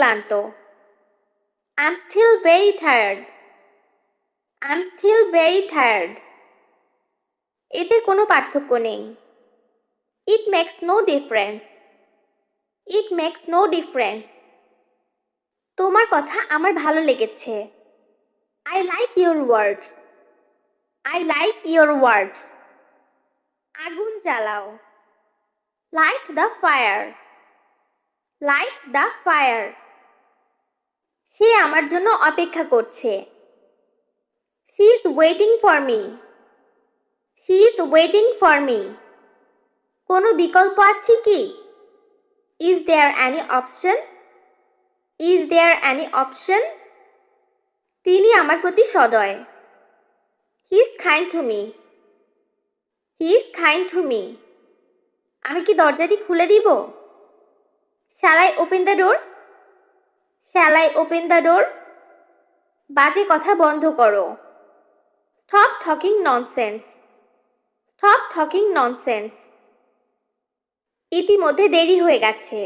ক্লান্ত। I'm still very tired. I'm still very tired. এতে কোনো পার্থক্য নেই। It makes no difference. It makes no difference. তোমার কথা আমার ভালো লেগেছে। I like your words. I like your words. আগুন জ্বালাও। Light the fire. Light the fire. সে আমার জন্য অপেক্ষা করছে। She is waiting for me. She is waiting for me. কোনো বিকল্প আছে কি? Is there any option? Is there any option? তিনি আমার প্রতি সদয়। He is kind to me. He is kind to me. আমি কি দরজাটি খুলে দিব? Shall I open the door? Shall I open the door? বাজে কথা বন্ধ করো। Stop talking nonsense. Stop talking nonsense. ইতিমধ্যে দেরি হয়ে গেছে।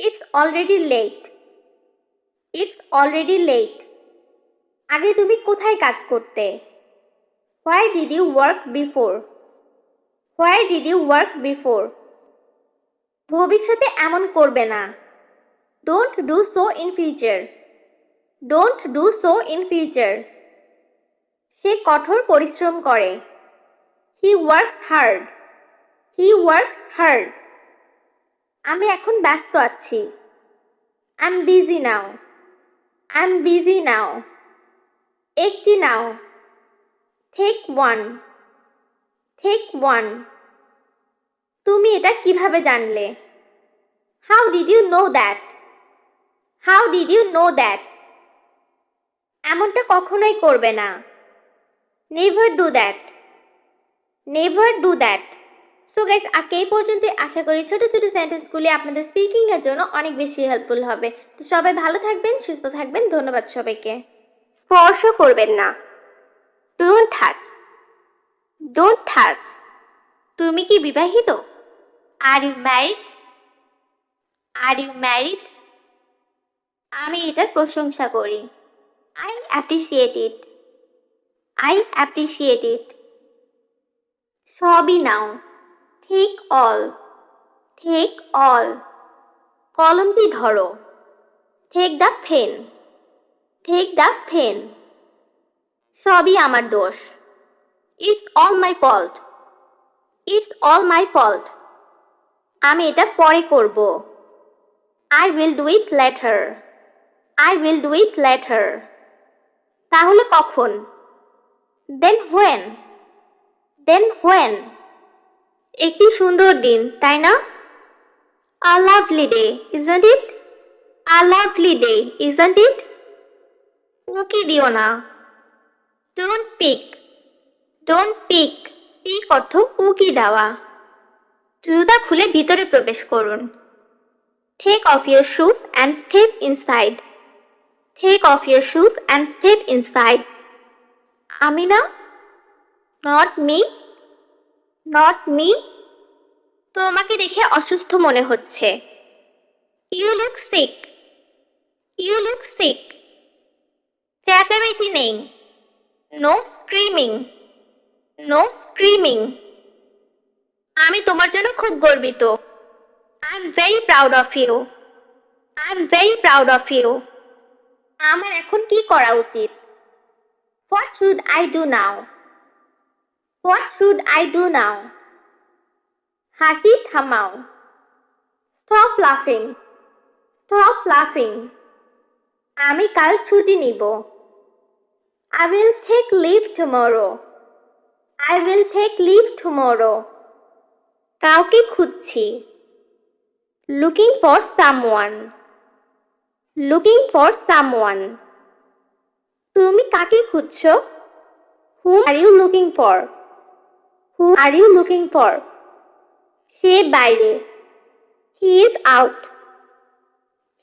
It's already late. It's already late. আগে তুমি কোথায় কাজ করতে? Where did you work before? Where did you work before? ভবিষ্যতে এমন করবে না। Don't do so in future. Don't do so in future. সে কঠোর পরিশ্রম করে। He works hard. He works hard. আমি এখন ব্যস্ত আছি। I'm busy now. I'm busy now. একটি নাও। Take one. Take one. তুমি এটা কিভাবে জানলে? How did you know that? How did you know that? এমনটা কখনোই করবে না। Never do that. Never do that. So guys, আজকে এই পর্যন্তই। আশা করি ছোট ছোট সেন্টেন্সগুলি আপনাদের স্পিকিং এর জন্য অনেক বেশি হেল্পফুল হবে। তো সবাই ভালো থাকবেন, সুস্থ থাকবেন। ধন্যবাদ সবাইকে। স্পর্শ করবেন না। Don't touch. Don't touch. তুমি কি বিবাহিত? Are you married? Are you married? আমি এটার প্রশংসা করি। I appreciate it. I appreciate it. সবই নাও। Take all. Take all. কলমটি ধরো। Take the pen. Take the pen. সবই আমার দোষ। It's all my fault. It's all my fault. আমি এটা পরে করব। I will do it later. I will do it later. তাহলে কখন? Then when? Then when? একটি সুন্দর দিন, তাই না? A lovely day, isn't it? A lovely day, isn't it? উকি দিও না। Don't peek. Don't peek. Pick অর্থ উকি দেওয়া। জুতা খুলে ভিতরে প্রবেশ করুন। Take off your shoes and step inside. Take off your shoes and step inside. আমি না? Not me. Not me. তোমাকে দেখে অসুস্থ মনে হচ্ছে। You look sick. You look sick. চেঁচামেচি নেই। No screaming. No screaming. আমি তোমার জন্য খুব গর্বিত। I'm very proud of you. I'm very proud of you. আমার এখন কি করা উচিত? What should I do now? What should I do now? হাসি থামাও। Stop laughing. Stop laughing. আমি কাল ছুটি নিব। I will take leave tomorrow. I will take leave tomorrow. কাউকে খুঁজছি। Looking for someone. Looking for someone. তুমি কাকে খুঁজছো? Whom are you looking for? Who are you looking for? সে বাইরে। He is out.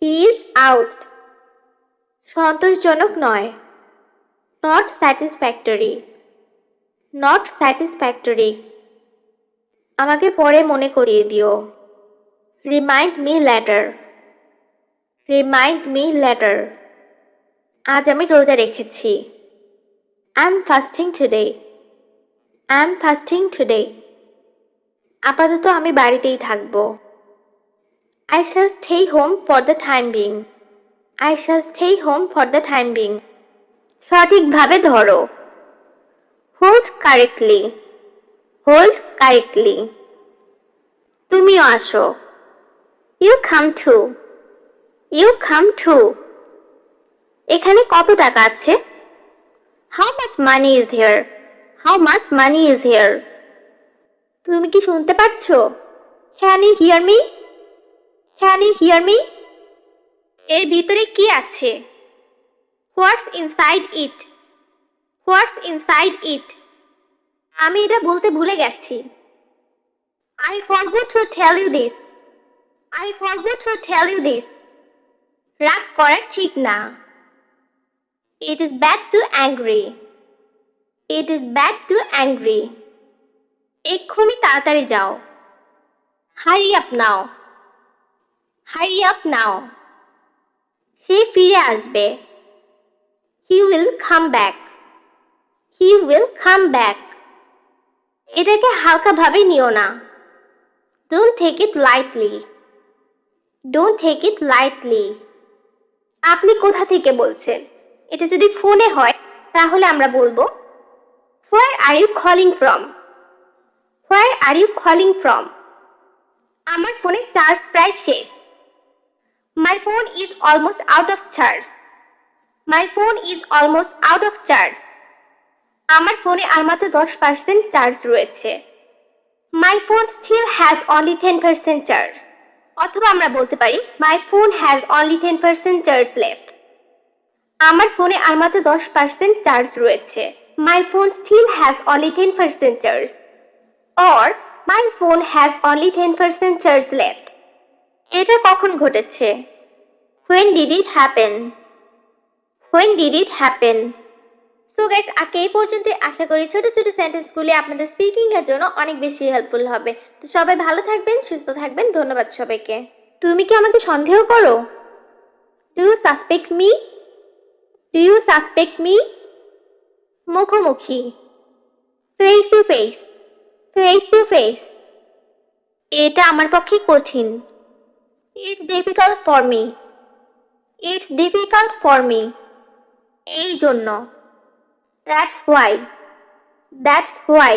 He is out. সন্তোষজনক নয়। Not satisfactory. Not satisfactory. আমাকে পরে মনে করিয়ে দিও। Remind me later. Remind me letter. আজ আমি রোজা রেখেছি। I am fasting today. I am fasting today. আপাতত আমি বাড়িতেই থাকব। I shall stay home for the time being. I shall stay home for the time being. সঠিকভাবে ধরো। Hold correctly. Hold correctly. তুমিও আসো। You come too. You come too. এখানে কত টাকা আছে? How much money is here? How much money is here? তুমি কি শুনতে পাচ্ছো? Can you hear me? Can you hear me? এর ভিতরে কি আছে? What's inside it? What's inside it? আমি এটা বলতে ভুলে গেছি। I forgot to tell you this. I forgot to tell you this. রাগ করা ঠিক না। It is bad to angry. It is bad to angry. এক্ষুনি তাড়াতাড়ি যাও। Hurry up now. Hurry up now. সে ফিরে আসবে। He will come back. He will come back. এটাকে হালকাভাবে নিও না। Don't take it lightly. Don't take it lightly. আপনি কোথা থেকে বলছেন? এটা যদি ফোনে হয় তাহলে আমরা বলবো Where are you calling from? Where are you calling from? আমার ফোনে চার্জ প্রায় শেষ। My phone is almost out of charge. My phone is almost out of charge. আমার ফোনে আর মাত্র 10% চার্জ রয়েছে। My phone still has only 10% charge. অথবা আমরা বলতে পারি My phone has only 10% charge left. আমার ফোনে আর মাত্র 10% চার্জ রয়েছে। My phone still has only 10% charge. Or My phone has only 10% charge left. এটা কখন ঘটেছে? When did it happen? When did it happen? So guys, আজকে এই পর্যন্ত। আশা করি ছোট ছোট সেন্টেন্সগুলি আপনাদের স্পিকিং এর জন্য অনেক বেশি হেল্পফুল হবে। তো সবাই ভালো থাকবেন, সুস্থ থাকবেন। ধন্যবাদ সবাইকে। তুমি কি আমাকে সন্দেহ করো? Do you suspect me? Do you suspect me? মুখোমুখি। Face to face. Face to face. এটা আমার পক্ষে কঠিন। It's difficult for me. It's difficult for me. এই জন্য। That's why. That's why.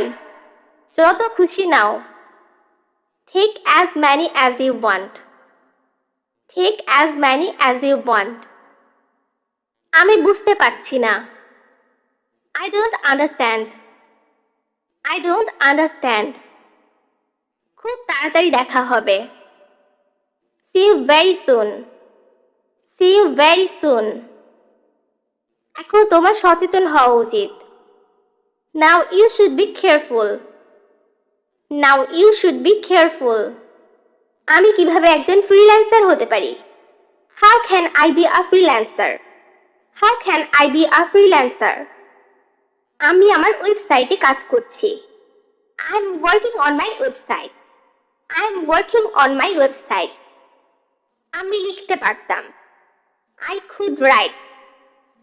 যত খুশি নাও। Take as many as you want. Take as many as you want. আমি বুঝতে পারছি না। I don't understand. I don't understand. খুব তাড়াতাড়ি দেখা হবে। See you very soon. See you very soon. এখন তোমার সচেতন হওয়া উচিত। Now you should be careful. Now you should be careful. আমি কিভাবে একজন ফ্রিল্যান্সার হতে পারি? How can I be a freelancer? How can I be a freelancer? আমি আমার ওয়েবসাইটে কাজ করছি। I'm working on my website. I'm working on my website. আমি লিখতে পারতাম। I could write.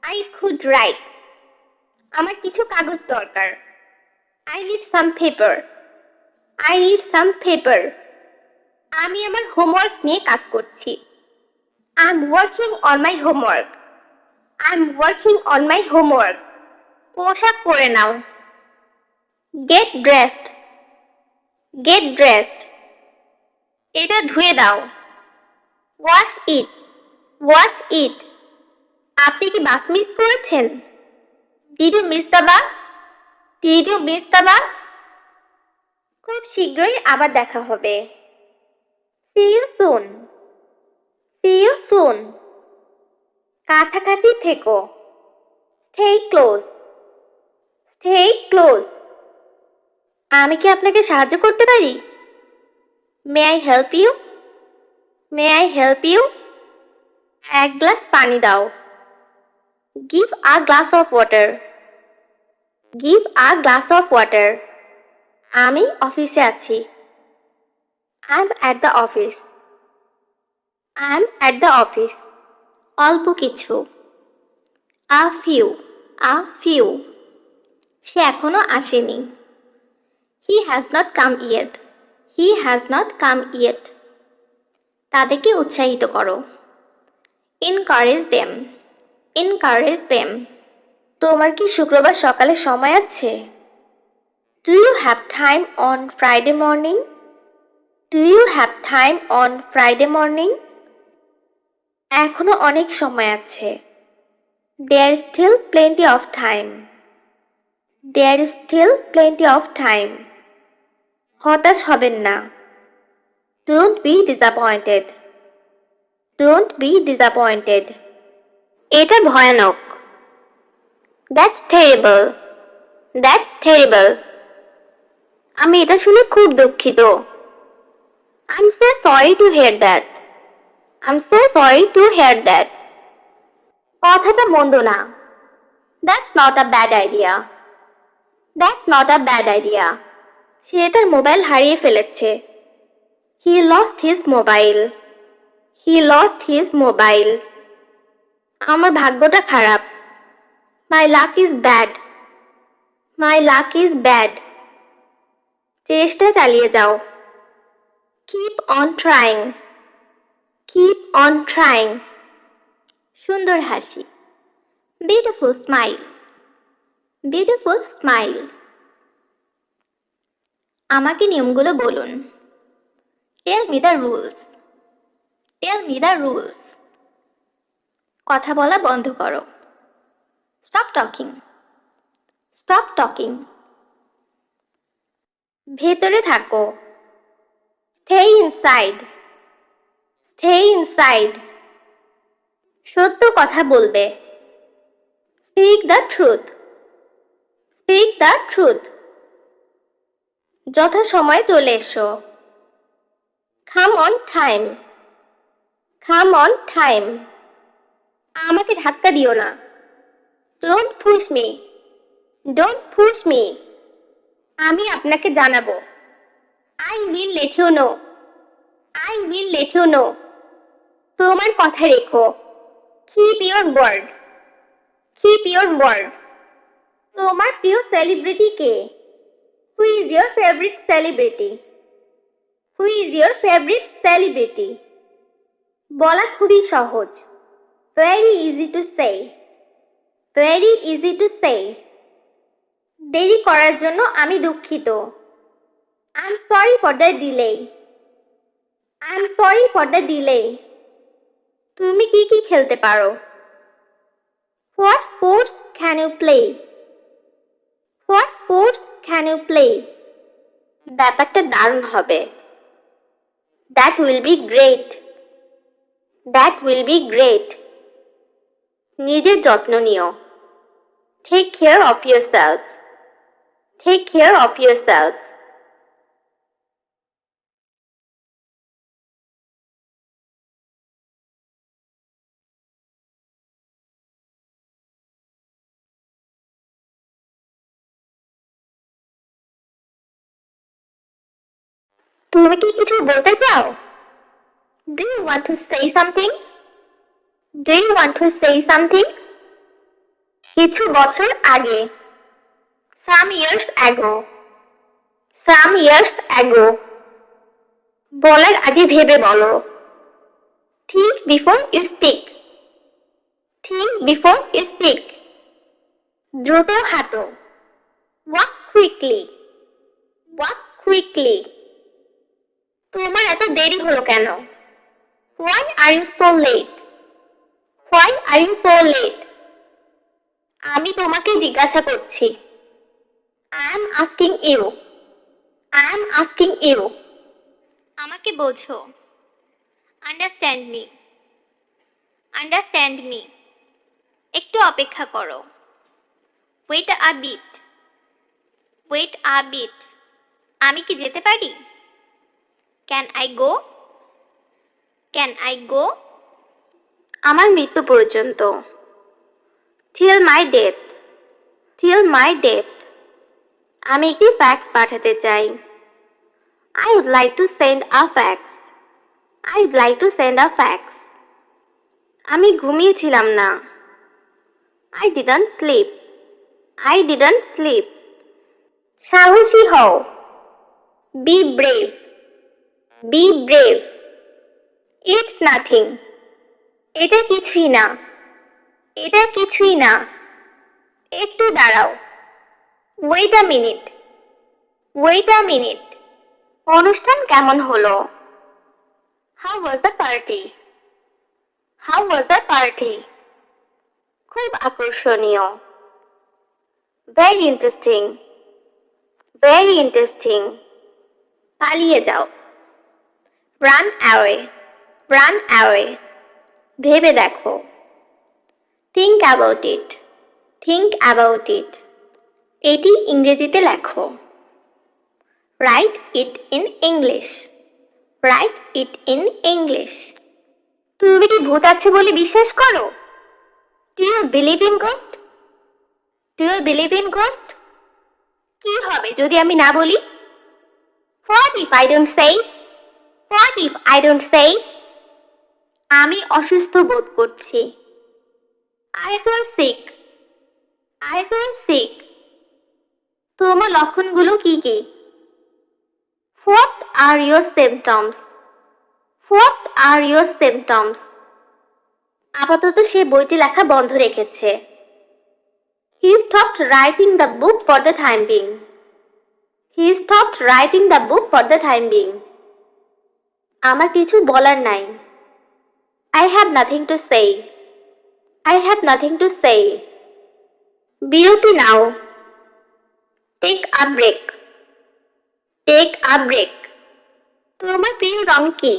I could write. আমার কিছু কাগজ দরকার। I need some paper. I need some paper. আমি আমার হোমওয়ার্ক নিয়ে কাজ করছি। I'm working on my homework. I'm working on my homework. পোশাক পরে নাও। Get dressed. Get dressed. এটা ধুয়ে দাও। Wash it. Wash it. আপনি কি বাস মিস করেছেন? Did you miss the bus? Did you miss the bus? খুব শীঘ্রই আবার দেখা হবে। See you soon. See you soon. কাছাকাছি থেকো। Stay close. Stay close. আমি কি আপনাকে সাহায্য করতে পারি? May I help you? May I help you? এক গ্লাস পানি দাও। Give a glass of water. Give a glass of water. আমি অফিসে আছি। I'm at the office. I'm at the office. অল্প কিছু। A few, a few. সে এখনো আসেনি। He has not come yet, he has not come yet. তাদেরকে উৎসাহিত করো। Encourage them, encourage them. তোমার কি শুক্রবার সকালে সময় আছে? Do you have time on Friday morning? Do you have time on Friday morning? এখনো অনেক সময় আছে। There is still plenty of time, there is still plenty of time. হতাশ হবেন না। Don't be disappointed, don't be disappointed. এটা ভয়ানক। That's terrible, that's terrible. আমি এটা শুনে খুব দুঃখিত। I am so sorry to hear that, I am so sorry to hear that. কথাটা মন্দ না। That's not a bad idea, that's not a bad idea. সে তার মোবাইল হারিয়ে ফেলেছে। He lost his mobile, he lost his mobile. আমার ভাগ্যটা খারাপ। My luck is bad, my luck is bad. চেষ্টা চালিয়ে যাও। Keep on trying, keep on trying. সুন্দর হাসি। Beautiful smile, beautiful smile. আমাকে নিয়মগুলো বলুন। Tell me the rules, tell me the rules. কথা বলা বন্ধ করো। Stop talking, stop talking. ভেতরে থাকো। Stay inside, stay inside. সত্য কথা বলবে। Speak the truth, speak the truth. যথাসময়ে চলে এসো। Come on time, come on time. আমাকে ধাক্কা দিও না। Don't push me, don't push me. আমি আপনাকে জানাবো। I will let you know, I will let you know. তোমার কথা রেখো। Keep your word, keep your word. তোমার প্রিয় সেলিব্রিটি কে? Who is your favourite celebrity? Who is your favourite celebrity? বলা খুবই সহজ। Very easy to say, very easy to say. দেরি করার জন্য আমি দুঃখিত। I am sorry for the delay, I am sorry for the delay. তুমি কি কি খেলতে পারো? What sports can you play? What sports can you play? ব্যাপারটা দারুণ হবে। That will be great, that will be great. নিজের যত্ন নিও। Take care of yourself, take care of yourself. তুমি কি কিছু বলতে চাও? Do you want to say something? Do you want to say something? কিছু বছর আগে। Some years ago, some years ago. বলার আগে ভেবে বলো। Think before you speak, think before you speak. দ্রুত হাঁটো। Walk quickly, walk quickly. তোমার এত দেরি হলো কেন? Why are you so late, why are you so late? আমি তোমাকে জিজ্ঞাসা করছি। I am asking you, I am asking you. আমাকে বোঝো। Understand me, understand me. একটু অপেক্ষা করো। Wait a bit, wait a bit. আমি কি যেতে পারি? Can I go, can I go? আমার মৃত্যু পর্যন্ত। Till my death, till my death. আমি একটি ফ্যাক্স পাঠাতে চাই। I would like to send a fax, I would like to send a fax. আমি ঘুমিয়েছিলাম না। I didn't sleep. I didn't sleep. সাহসী হও। Be brave. Be brave. It's nothing. এটা কিছুই না। এটা কিছুই না। একটু দাঁড়াও। Wait a minute. Wait a minute. অনুষ্ঠান কেমন হলো? How was the party? How was the party? খুব আকর্ষণীয়। Very interesting. Very interesting. পালিয়ে যাও। Run away. Run away. ভেবে দেখো। Think about it. Think about it. এটি ইংরেজিতে লেখো। Write it in English. Write it in English. তুমি কি ভূত আছে বলে বিশ্বাস করো? Do you believe in ghost? Do you believe in ghost? কি হবে যদি আমি না বলি? What if I don't say? What if I don't say? আমি অসুস্থ বোধ করছি। I feel sick. I feel sick. তোমার লক্ষণগুলো কি কি? What are your symptoms? What are your symptoms? আপাতত সে বইটি লেখা বন্ধ রেখেছে। He stopped writing the book for the time being. He stopped writing the book for the time being. আমার কিছু বলার নাই। I have nothing to say. I have nothing to say. বিরতি নাও। Take a break. Take a break. তোমার প্রিয় রং কি?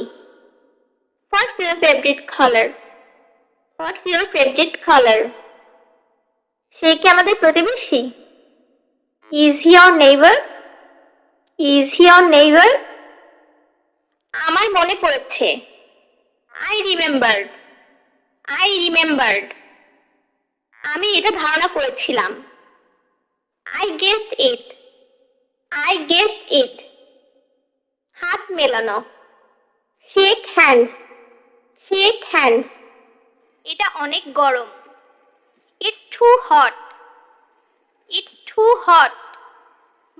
What's your favorite color? What's your favorite color? সে কি আমাদের প্রতিবেশী? Is he your neighbor? Is he your neighbor? আমার মনে পড়েছে। I remembered. I remembered. আমি এটা ধারণা করেছিলাম। I guessed it. I guessed it. হাত মেলানো। Shake hands. Shake hands. এটা অনেক গরম। It's too hot. It's too hot.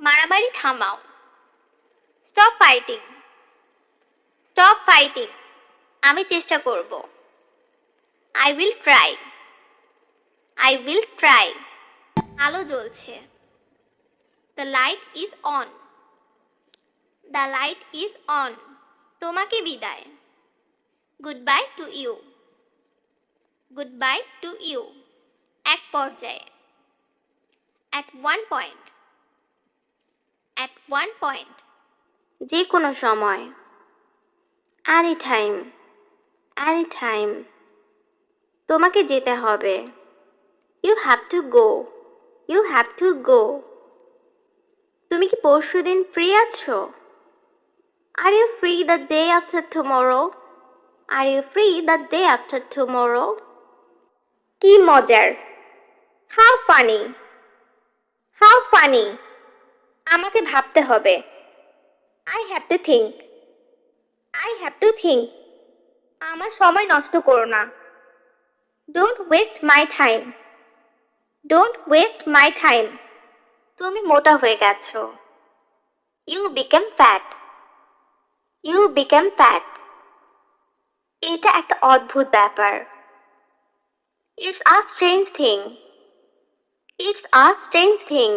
মারামারি থামাও। Stop fighting. Stop fighting. আমি চেষ্টা করব। I will try. I will try. আলো জ্বলছে। The light is on. The light is on. তোমাকে বিদায়। Goodbye to you. Goodbye to you. এক পর্যায়ে। At one point. At one point. যে কোনো সময়। Anytime. Anytime. তোমাকে যেতে হবে। You have to go. You have to go. তুমি কি পরশুদিন ফ্রি আছো? Are you free the day after tomorrow? Are you free the day after tomorrow? কি মজার। How funny. How funny. আমাকে ভাবতে হবে। I have to think. I have to think. আমার সময় নষ্ট করো না। Don't waste my time. Don't waste my time. তুমি মোটা হয়ে গেছো। You became fat. You became fat. এটা একটা অদ্ভুত ব্যাপার। It's a strange thing. It's a strange thing.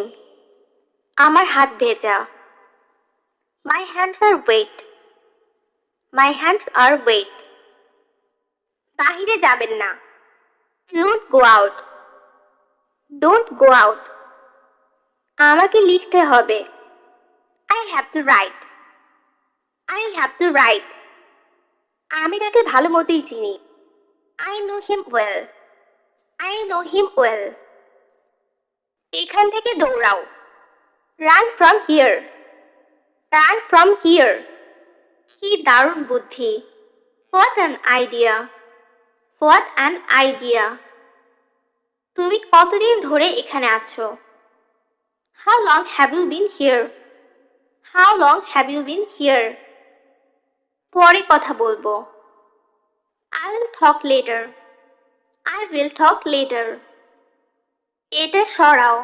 আমার হাত ভেজা। My hands are wet. My hands are wet. বাহিরে যাবেন না। Don't go out. Don't go out. আমাকে লিখতে হবে। I have to write. I have to write. আমি তাকে ভালো মতোই চিনি। I know him well. I know him well. এখান থেকে দৌড়াও। Run from here. Run from here. কি দারুণ বুদ্ধি। What an idea. What an idea. তুমি কতদিন ধরে এখানে আছো? How long have you been here? How long have you been here? পরে কথা বলবো। I'll talk later. I will talk later. এটা সরাও।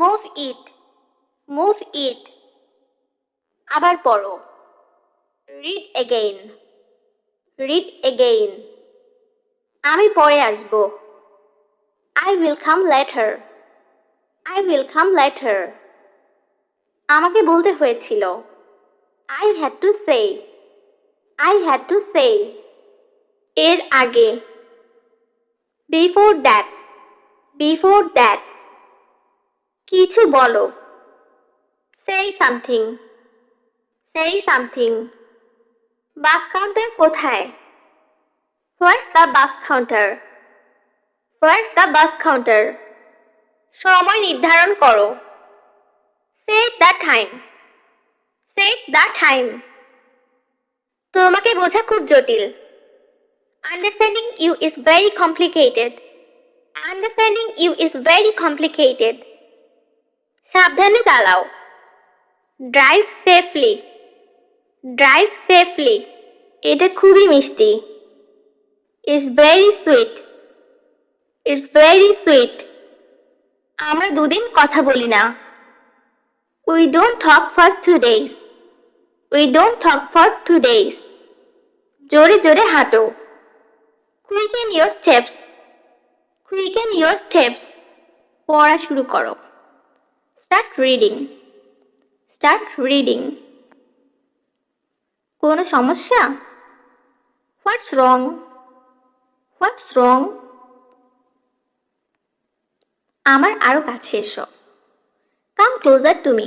Move it. Move it. আবার পড়ো। Read again. Read again. আমি পরে আসবো। I will come later. I will come later. আমাকে বলতে হয়েছিল। I had to say. I had to say. এর আগে। Before that. Before that. কিছু বলো। Say something. Say something. Bus counter কোথায়? Where's the bus counter? Where's the bus counter? সময় নির্ধারণ করো। Set the time. Set the time. তোমাকে বোঝা খুব জটিল। Understanding you is very complicated. Understanding you is very complicated. সাবধানে চালাও। Drive safely. Drive safely. এটা খুবই মিষ্টি। It's very sweet. It's very sweet. আমরা দুদিন কথা বলি না। We don't talk for 2 days. We don't talk for 2 days. জোরে জোরে হাঁটো। Quicken your steps. Quicken your steps. পড়া শুরু করো। Start reading. Start reading. কোনো সমস্যা? What's wrong? What's wrong? আমার আরো কাছে এসো। Come closer to me.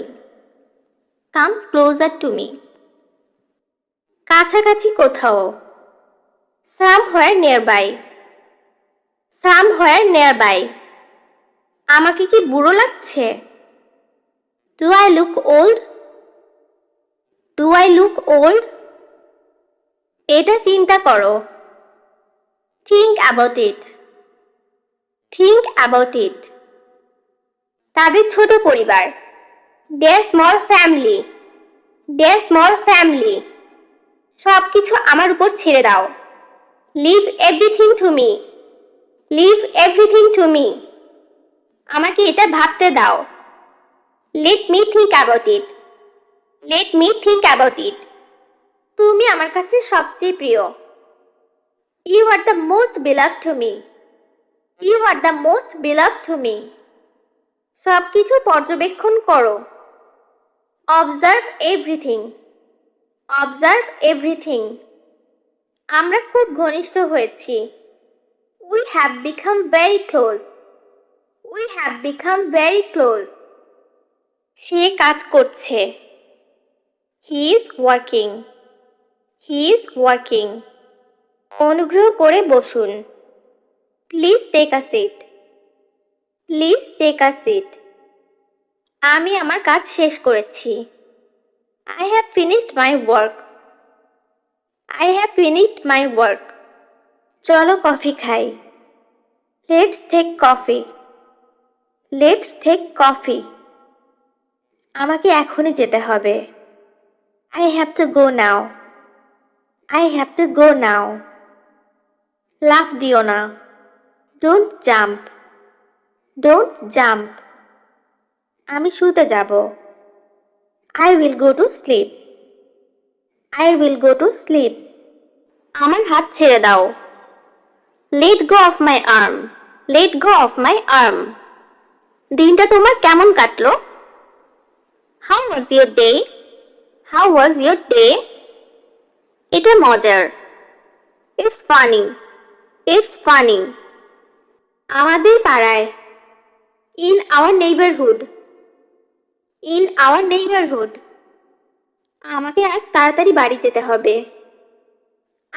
Come closer to me. কাছাকাছি কোথাও। Somewhere nearby. Somewhere nearby. আমাকে কি বুড়ো লাগছে? Do I look old? Do I look old? এটা চিন্তা করো। Think about it. Think about it. তাদের ছোট পরিবার। Their small family. Their small family. সবকিছু আমার উপর ছেড়ে দাও। Leave everything to me. Leave everything to me. আমাকে এটা ভাবতে দাও। Let me think about it. Let me think about it. তুমি আমার কাছে সবচেয়ে প্রিয়। You are the most beloved to me. You are the most beloved to me. সবকিছু পর্যবেক্ষণ করো। Observe everything. Observe everything. আমরা খুব ঘনিষ্ঠ হয়েছি। We have become very close. We have become very close. সে কাজ করছে। He is working. He is working. অনুগ্রহ করে বসুন। Please take a seat. Please take a seat. আমি আমার কাজ শেষ করেছি। I have finished my work. I have finished my work. চলো কফি খাই। Let's take coffee. Let's take coffee. আমাকে এখনই যেতে হবে। I have to go now. I have to go now. লাফ দিও না। Don't jump. Don't jump. আমি শুতে যাব। I will go to sleep. I will go to sleep. আমার হাত ছেড়ে দাও। Let go of my arm. Let go of my arm. দিনটা তোমার কেমন কাটলো? How was your day? How was your day? এটা মজার। It's funny. It's funny. আমাদের পাড়ায়। In our neighborhood. In our neighborhood. আমাকে আজ তাড়াতাড়ি বাড়ি যেতে হবে।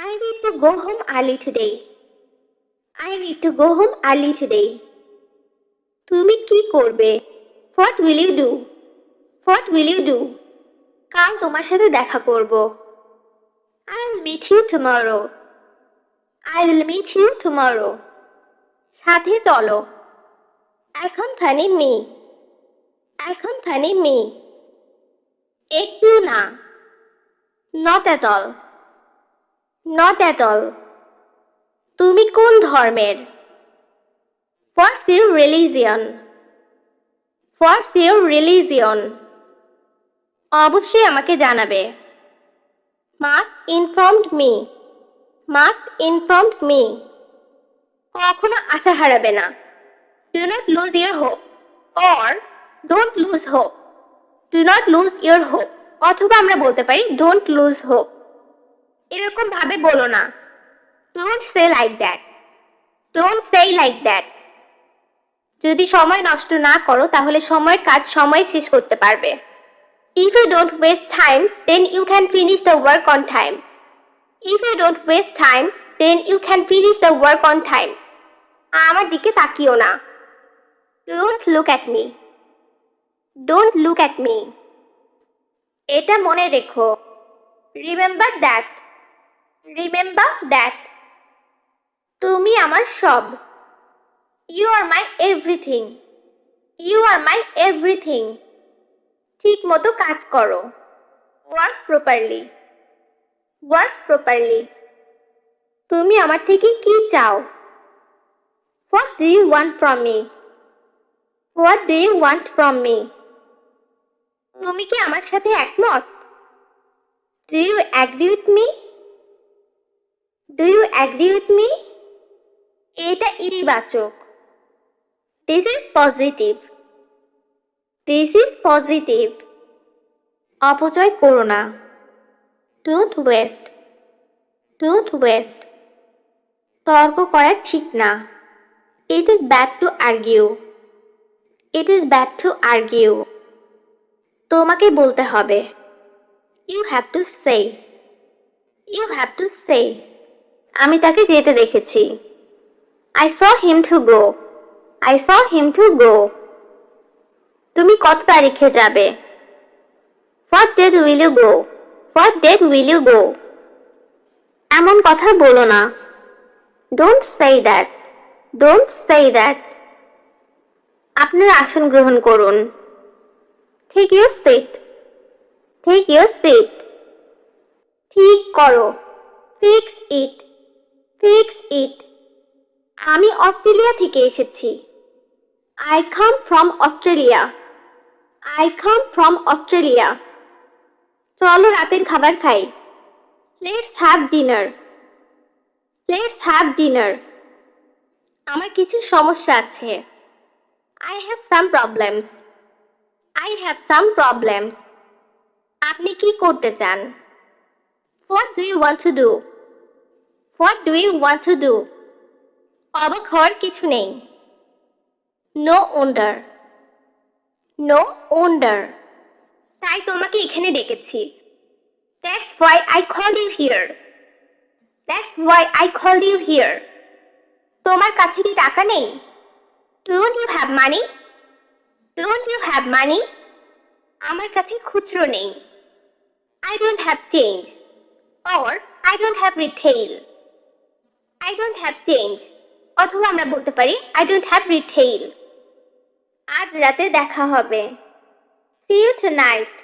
I need to go home early today. I need to go home early today. তুমি কি করবে? What will you do? What will you do? কাল তোমার সাথে দেখা করব। I will meet you tomorrow. I will meet you tomorrow. সাথে চলো। Accompany me. Accompany me. একটু না। Not at all. Not at all. তুমি কোন ধর্মের? What's your religion? What's your religion? অবশ্যই আমাকে জানাবে। Must informed me. Must informed me. কখনো আশা হারাবে না। Do not lose your hope. Or don't lose hope. Do not lose your hope. অথবা আমরা বলতে পারি don't lose hope. এরকম ভাবে বলো না। Don't say like that. Don't say like that. যদি সময় নষ্ট না করো তাহলে সময়ের কাজ সময় শেষ করতে পারবে। If you don't waste time, then you can finish the work on time. If you don't waste time, then you can finish the work on time. আমার দিকে তাকিও না। Don't look at me. Don't look at me. এটা মনে রেখো। Remember that. Remember that. তুমি আমার সব। You are my everything. You are my everything. ঠিক মতো কাজ করো। Work properly. Work properly. তুমি আমার থেকে কি চাও? What do you want from me? What do you want from me? তুমি কি আমার সাথে একমত? Do you agree with me? Do you agree with me? এটা ইতিবাচক। This is positive. This is positive. অপচয় করো না। Don't waste. Don't waste. তর্ক করা ঠিক না। It is bad to argue. It is bad to argue. তোমাকে বলতে হবে। You have to say. You have to say. আমি তাকে যেতে দেখেছি। I saw him to go. I saw him to go. তুমি কত তারিখে যাবে? What date will you go? What date will you go? এমন কথা বলো না। Don't say that. Don't say that. আপনার আসন গ্রহণ করুন। Take your seat. Take your seat. ঠিক করো। Fix it. Fix it. আমি অস্ট্রেলিয়া থেকে এসেছি। I come from Australia. I come from Australia. চলো রাতের খাবার খাই। Let's have dinner. Let's have dinner. আমার কিছু সমস্যা আছে। I have some problems. I have some problems. আপনি কি করতে চান? What do you want to do? What do you want to do? অবাক হওয়ার কিছু নেই। No wonder. No wonder. তাই তোমাকে এখানে ডেকেছি। That's why I called you here. That's why I called you here. তোমার কাছে কি টাকা নেই? Don't you have money? Don't you have money? আমার কাছে খুচরো নেই। I don't have change. Or I don't have retail. I don't have change. অথবা আমরা বলতে পারি I don't have retail. আজ রাতে দেখা হবে। See you tonight.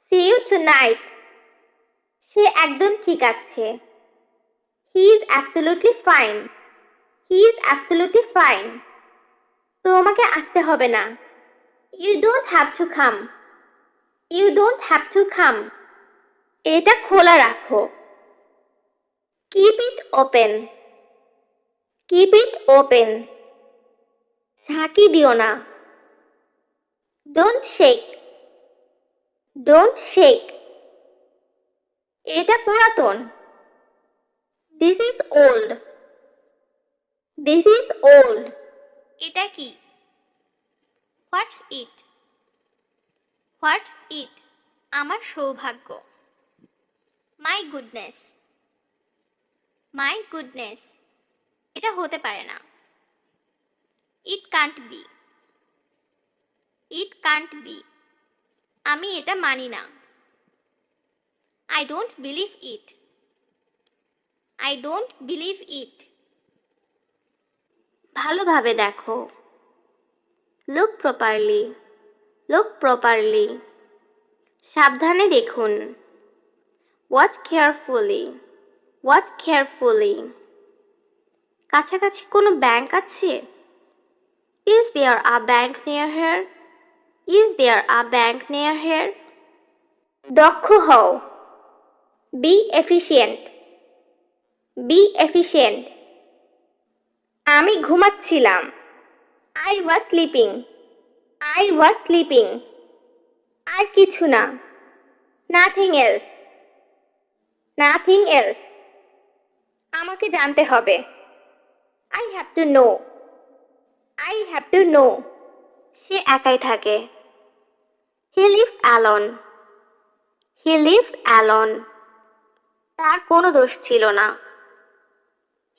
See you tonight. সে একদম ঠিক আছে। He is absolutely fine. He is absolutely fine. তোমাকে আসতে হবে না। You don't have to come. You don't have to come. এটা খোলা রাখো। Keep it open. Keep it open. ঝাঁকি দিও না। Don't shake. Don't shake. এটা পুরাতন। This is old. This is old. এটা কি? What's it? What's it? আমার সৌভাগ্য। My goodness. My goodness. এটা হতে পারে না। It can't be. It can't be. আমি এটা মানি না। I don't believe it. I don't believe it. ভালোভাবে দেখো। Look properly. Look properly. সাবধানে দেখুন। Watch carefully. Watch carefully. কাছাকাছি কোনো ব্যাংক আছে? Is there a bank near here? Is there a bank near here? দক্ষ হও। Be efficient. Be efficient. আমি ঘুমাচ্ছিলাম। I was sleeping. I was sleeping. আর কিছু না। Nothing else. Nothing else. আমাকে জানতে হবে। I have to know. I have to know. সে একাই থাকে। He lives alone. He lives alone. তার কোনো দোষ ছিল না।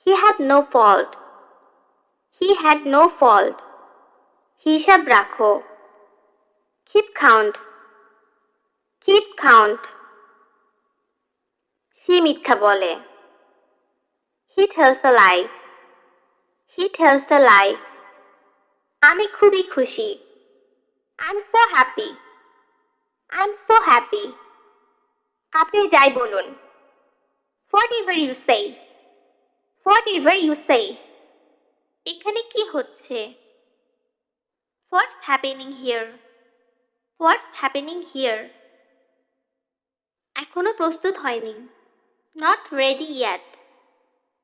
He had no fault. He had no fault. হিসাব রাখো। Keep count. Keep count. সে মিথ্যা বলে। He tells a lie. He tells a lie. আমি খুবই খুশি। I'm so happy. I'm so happy. আপনি যাই বলুন। Whatever you say. Whatever you say. এখানে কি হচ্ছে? What's happening here? What's happening here? এখনো প্রস্তুত হয়নি। Not ready yet.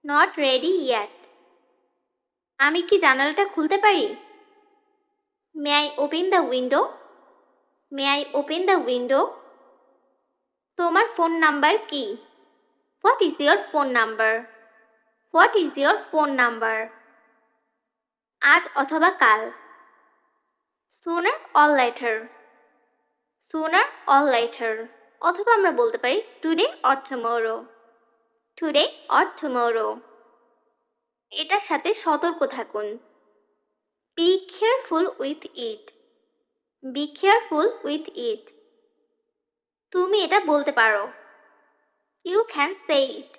Not ready yet. আমি কি জানালাটা খুলতে পারি? May I open the window? May I open the window? তোমার ফোন নাম্বার কি? What is your phone number? What is your phone number? আজ অথবা কাল। Sooner or later. Sooner or later. অথবা আমরা বলতে পারি today or tomorrow. Today or tomorrow. এটার সাথে সতর্ক থাকুন। Be careful with it. Be careful with it. তুমি এটা বলতে পারো। You can say it.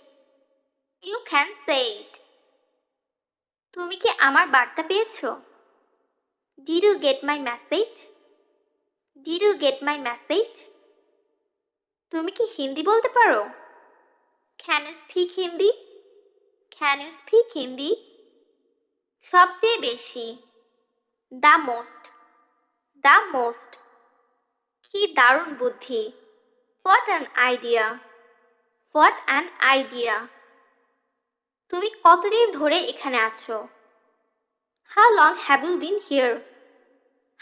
You can say it. তুমি কি আমার বার্তা পেয়েছো? Did you get my message? Did you get my message? তুমি কি হিন্দি বলতে পারো? Can you speak Hindi? Can you speak Hindi? সবচেয়ে বেশি। The most. The most. কি দারুণ বুদ্ধি। What an idea. What an idea. তুমি কতদিন ধরে এখানে আছো? How long have you been here?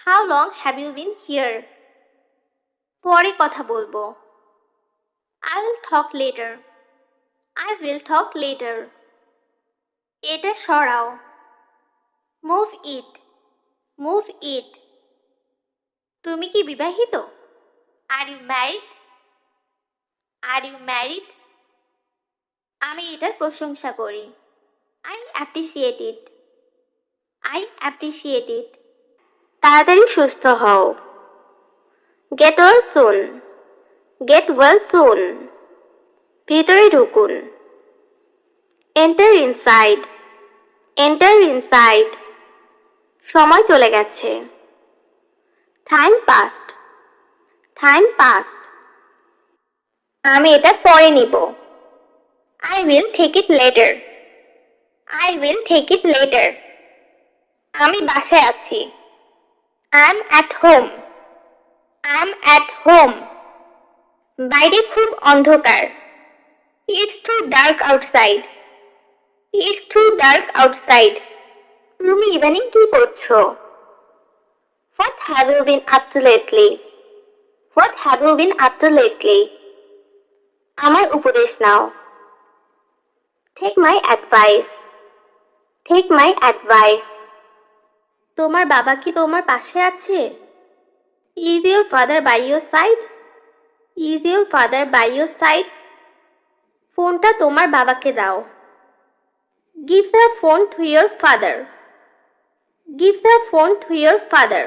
How long have you been here? পরে কথা বলবো। I will talk later. I will talk later. এটা সরাও। Move it. Move it. তুমি কি বিবাহিত? Are you married? Are you married? আমি এটার প্রশংসা করি। I appreciate it. I appreciate it. তাড়াতাড়ি সুস্থ হও। Get well soon. Get well soon. ভিতরে ঢুকুন। Enter inside. Enter inside. সময় চলে গেছে। Time passed. Time passed. আমি এটা পরে নিব। I will take it later. I will take it later. আমি বাসায় আছি। I'm at home. I'm at home. বাইরে খুব অন্ধকার। It's too dark outside. It's too dark outside. তুমি ইদানিং কি করছো? What have you been up to lately? What have you been up to lately? আমার উপদেশ নাও। Take my advice. Take my advice. তোমার বাবা কি তোমার পাশে আছে? Is your father by your side? Is your father by your side? ফোনটা তোমার বাবাকে দাও। Give the phone to your father. Give the phone to your father.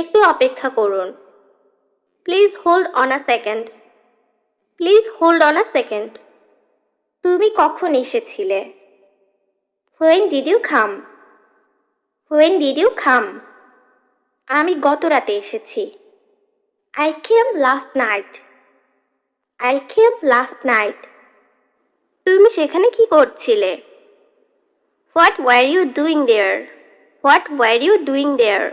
একটু অপেক্ষা করুন। Please hold on a second. Please hold on a second. তুমি কখন এসেছিলে? When did you come? When did you come? আমি গত রাতে এসেছি। I came last night. I came last night. তুমি সেখানে কি করছিলে? What were you doing there? What were you doing there?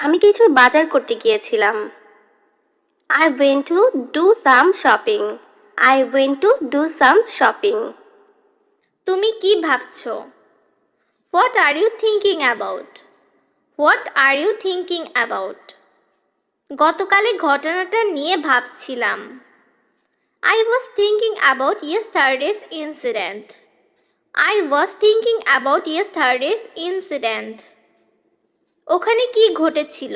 আমি কিছু বাজার করতে গিয়েছিলাম। I went to do some shopping. I went to do some shopping. তুমি কি ভাবছো? What are you thinking about? What are you thinking about? গতকালের ঘটনাটা নিয়ে ভাবছিলাম। I was thinking about yesterday's incident. I was thinking about yesterday's incident. ওখানে কি ঘটেছিল?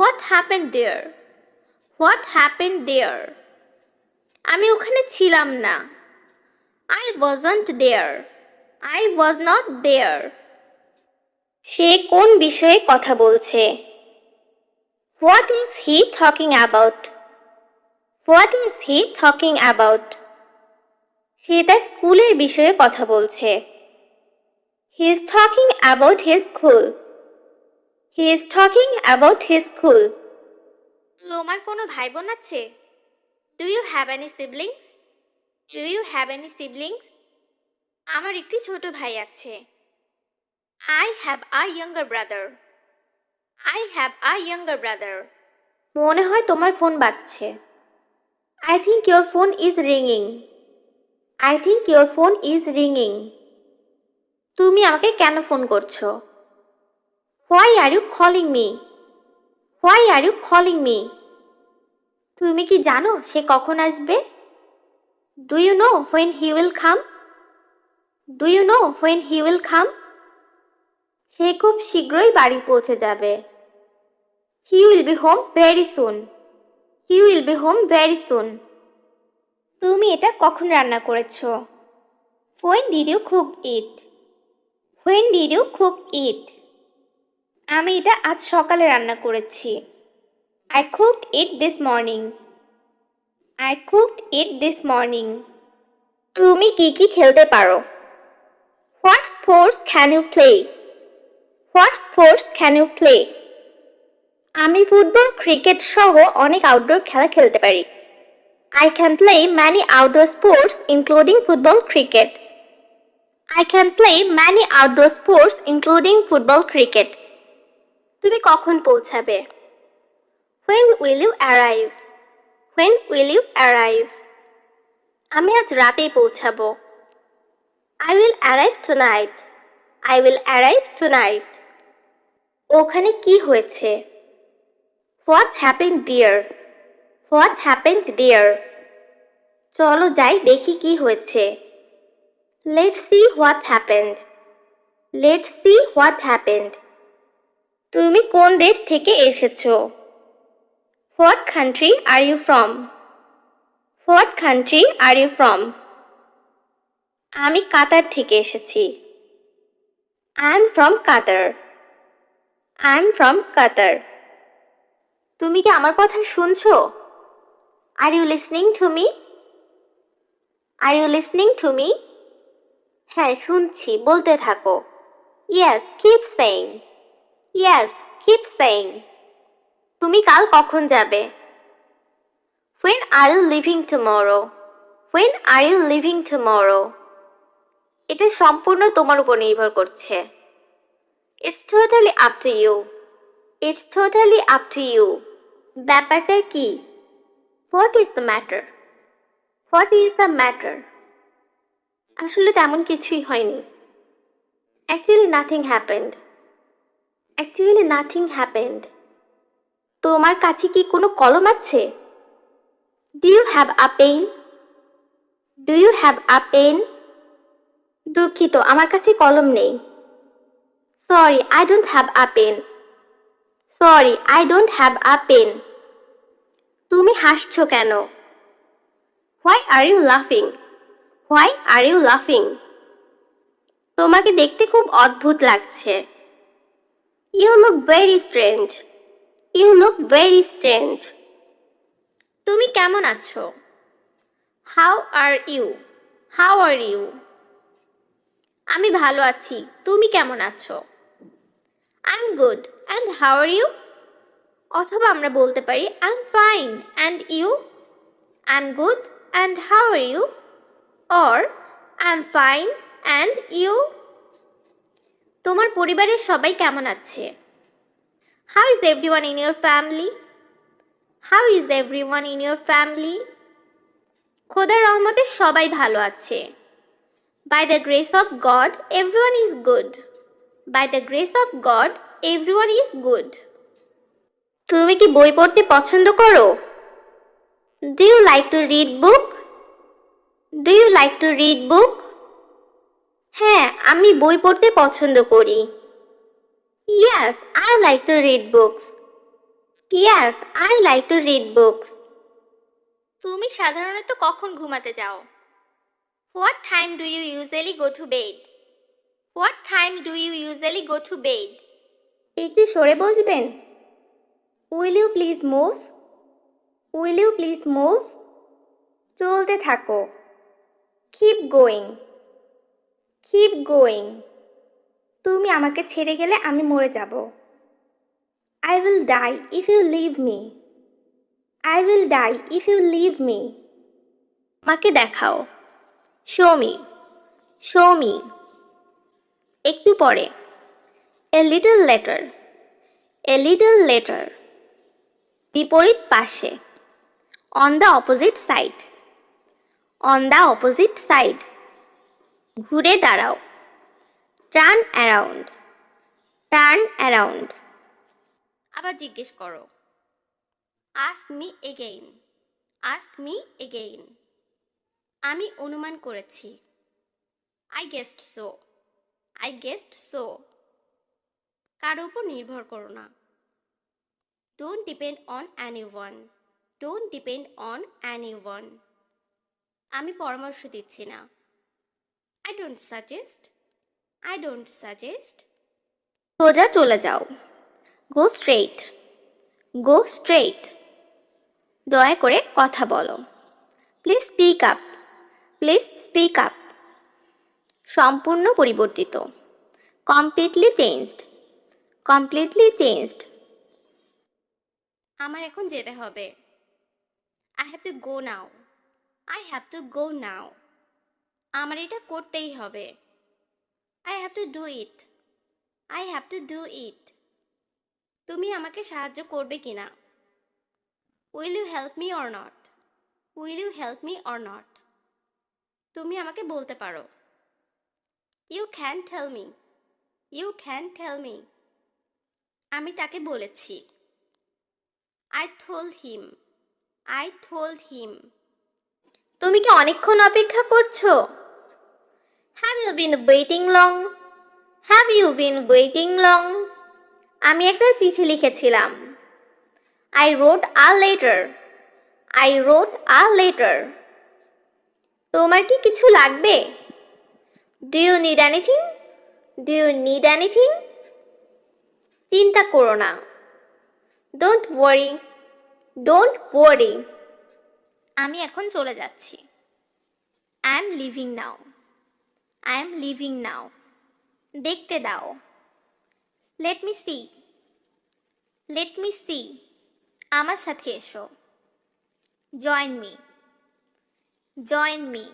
What happened there? What happened there? আমি ওখানে ছিলাম না। I wasn't there. I was not there. সে কোন বিষয়ে কথা বলছে? What is he talking about? What is he talking about? সে তার স্কুলের বিষয়ে কথা বলছে। He is talking about his school. He is talking about his school. তোমার কোনো ভাই বোন আছে? Do you have any siblings? Do you have any siblings? আমার একটি ছোট ভাই আছে। I have a younger brother. I have a younger brother. মনে হয় তোমার ফোন বাজছে। I think your phone is ringing. I think your phone is ringing. তুমি আমাকে কেন ফোন করছো? Why are you calling me? Why are you calling me? তুমি কি জানো সে কখন আসবে? Do you know when he will come? Do you know when he will come? সে খুব শীঘ্রই বাড়ি পৌঁছে যাবে। He will be home very soon. He will be home very soon. তুমি এটা কখন রান্না করেছো? When did you cook it? When did you cook it? আমি এটা আজ সকালে রান্না করেছি। I cooked it this morning. I cooked it this morning. তুমি কি কি খেলতে পারো? What sports can you play? What sports can you play? আমি ফুটবল, ক্রিকেট সহ অনেক আউটডোর খেলা খেলতে পারি। I can play many outdoor sports including football, cricket. I can play many outdoor sports including football, cricket. তুমি কখন পৌঁছাবে? When will you arrive? When will you arrive? আমি আজ রাতেই পৌঁছাবো। I will arrive tonight. I will arrive tonight. ওখানে কি হয়েছে? What happened there? What happened there? চলো যাই দেখি কি হয়েছে। Let's see what happened. Let's see what happened. তুমি কোন দেশ থেকে এসেছো? What country are you from? What country are you from? আমি কাতার থেকে এসেছি। I'm from Qatar. I'm from Qatar. তুমি কি আমার কথা শুনছো? Are you listening to me? Are you listening to me? হ্যাঁ শুনছি, বলতে থাকো। Yes, keep saying. Yes, keep saying. তুমি কাল কখন যাবে? When are you leaving tomorrow? When are you leaving tomorrow? এটা সম্পূর্ণ তোমার উপর নির্ভর করছে। It's totally up to you. It's totally up to you. ব্যাপারটা কি? What is the matter? What is the matter? আসলে তেমন কিছুই হয়নি। Actually nothing happened. Actually nothing happened. তোমার কাছে কি কোনো কলম আছে? Do you have a pen? Do you have a pen? দুঃখিত, আমার কাছে কলম নেই। Sorry, I don't have a pen. Sorry, I don't have a pen. তুমি হাসছো কেন? Why are you laughing? Why are you laughing? তোমাকে দেখতে খুব অদ্ভুত লাগছে। You look very strange. You look very strange. তুমি কেমন আছো? How are you? How are you? আমি ভালো আছি। তুমি কেমন আছো? I'm good. And how are you? অথবা আমরা বলতে পারি I'm fine. And you? I'm good. And how are you? Or I'm fine. And you? তোমার পরিবারের সবাই কেমন আছে? How is everyone in your family? How is everyone in your family? খোদার রহমতে সবাই ভালো আছে। By the grace of God, everyone is good. By the grace of God, everyone is good. তুমি কি বই পড়তে পছন্দ করো? Do you like to read book? Do you like to read book? হ্যাঁ, আমি বই পড়তে পছন্দ করি। Yes, I like to read books. Yes, I like to read books. তুমি সাধারণত কখন ঘুমাতে যাও? What time do you usually go to bed? What time do you usually go to bed? একটু সরে বসবেন? Will you please move? Will you please move? চলতে থাকো। Keep going. Keep going. তুমি আমাকে ছেড়ে গেলে আমি মরে যাব। I will die if you leave me. I will die if you leave me. আমাকে দেখাও। Show me. Show me. একটু পরে। A little later. A little later. বিপরীত পাশে। On the opposite side. On the opposite side. ঘুরে দাঁড়াও। Turn around. Turn around. আবার জিজ্ঞেস করো। Ask me again. Ask me again. আমি অনুমান করেছি। I guessed so. I guessed so. কারো উপর নির্ভর করো না। Don't depend on anyone. Don't depend on anyone. আমি পরামর্শ দিচ্ছি না। I don't suggest. I don't suggest. সোজা চলে যাও। Go straight. Go straight. দয়া করে কথা বলো। Please speak up. Please speak up. সম্পূর্ণ পরিবর্তিত। Completely changed. Completely changed. আমার এখন যেতে হবে। I have to go now. I have to go now. আমার এটা করতেই হবে। I have to do it. I have to do it. তুমি আমাকে সাহায্য করবে কিনা? Will you help me or not? Will you help me or not? তুমি আমাকে বলতে পারো। You can tell me. You can tell me. আমি তাকে বলেছি। I told him. I told him. তুমি কি অনেকক্ষণ অপেক্ষা করছো? Have you been waiting long? Have you been waiting long? আমি একটা চিঠি লিখেছিলাম। I wrote a letter. I wrote a letter. তোমার কি কিছু লাগবে? Do you need anything? Do you need anything? চিন্তা করো না। Don't worry. Don't worry. আমি এখন চলে যাচ্ছি। I am leaving now. I am leaving now. দেখতে দাও। Let me see. Let me see. আমার সাথে এসো। Join me. Join me.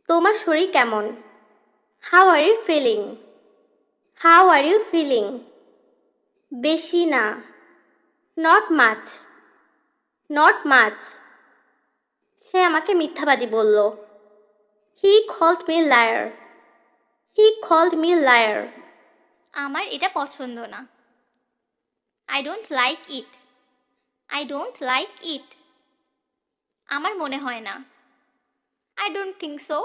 তোমার শরীর কেমন? How are you feeling? How are you feeling? বেশি না। Not much. Not much. সে আমাকে মিথ্যাবাদী বলল। He called me liar. He called me liar. আমার এটা পছন্দ না। I don't like it. I don't like it. আমার মনে হয় না। I don't think so.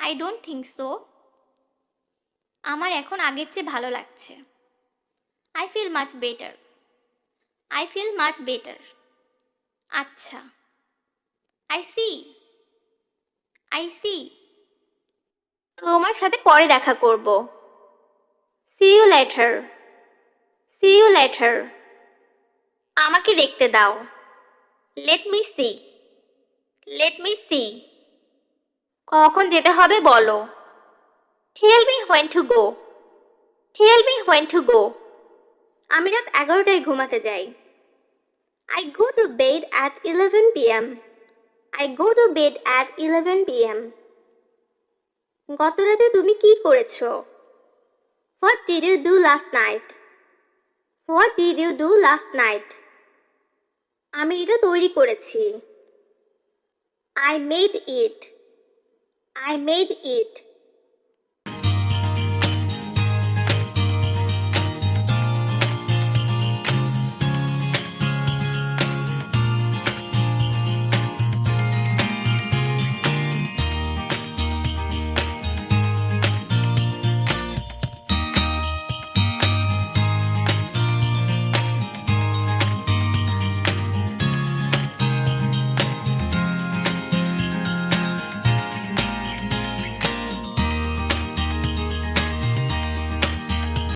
I don't think so. আমার এখন আগের চেয়ে ভালো লাগছে। I feel much better. I feel much better. আচ্ছা। I see. I see. তোমার সাথে পরে দেখা করব। See you later. See you later. আমাকে দেখতে দাও। Let me see. Let me see. কখন যেতে হবে বলো। Tell me when to go. Tell me when to go. আমি রাত 11টায় ঘুমাতে যাই। I go to bed at 11 p.m. I go to bed at 11 p.m. গত রাতে তুমি কি করেছো? What did you do last night? What did you do last night? আমি এটা তৈরি করেছি। I made it. I made it.